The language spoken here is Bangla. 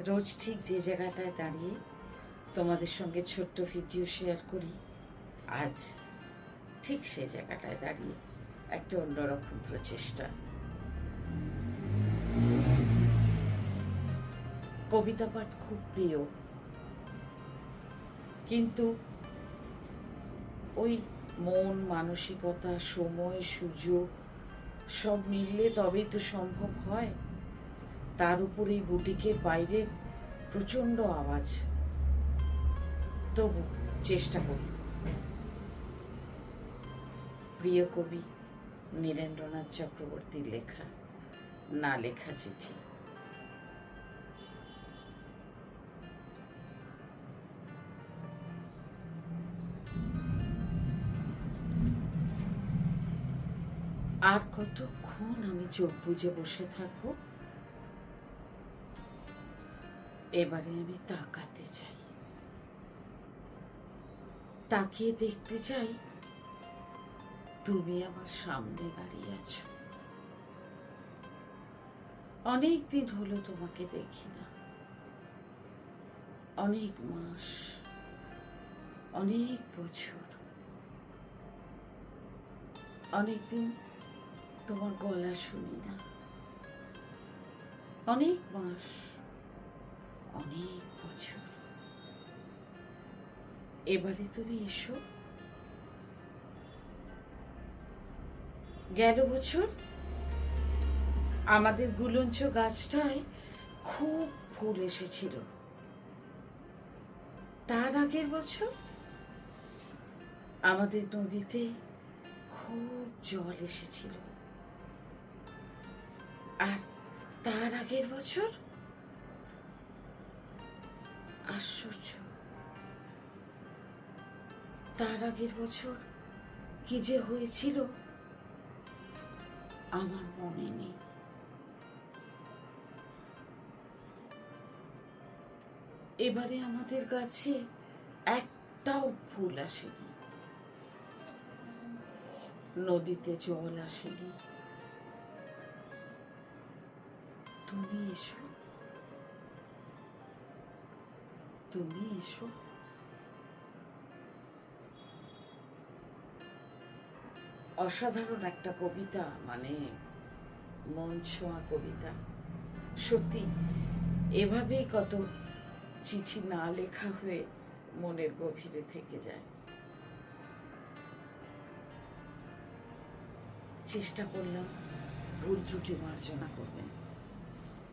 রোজ ঠিক যে জায়গাটায় দাঁড়িয়ে তোমাদের সঙ্গে ছোট্ট ভিডিও শেয়ার করি, আজ ঠিক সে জায়গাটায় দাঁড়িয়ে একটা অন্যরকম প্রচেষ্টা। কবিতা পাঠ খুব প্রিয়, কিন্তু ওই মন, মানসিকতা, সময়, সুযোগ সব মিললে তবেই তো সম্ভব হয়। তার উপর এই বুটিকের বাইরের প্রচণ্ড আওয়াজ, তবু চেষ্টা করি। প্রিয় কবি নীরেন্দ্রনাথ চক্রবর্তীর লেখা না লেখা চিঠি। আর কতক্ষণ আমি চোখ বুজে বসে থাকবো? এবারে আমি তাকাতে চাই, তাকিয়ে দেখতে চাই তুমি আমার সামনে দাঁড়িয়ে আছো। অনেক দিন হলো তোমাকে দেখি না, অনেক মাস, অনেক বছর। অনেকদিন তোমার গলা শুনি না, অনেক মাস, অনেক বছর। এবারে তুমি এসো। গেল বছর আমাদের গুলঞ্চ গাছটায় খুব ফুল এসেছিল। তার আগের বছর আমাদের নদীতে খুব জল এসেছিল। আর তার আগের বছর আশ্চর্য, তার আগের বছর কি যে হয়েছিল আমার মনে নেই। এবারে আমাদের গাছে একটাও ফুল আসেনি, নদীতে জল আসেনি। তুমি এসো, তুমি এসো। অসাধারণ একটা কবিতা, মানে মন ছোঁয়া কবিতা। সত্যি এভাবেই কত চিঠি না লেখা হয়ে মনের গভীরে থেকে যায়। চেষ্টা করলাম, ভুল ত্রুটি মার্জনা করবেন।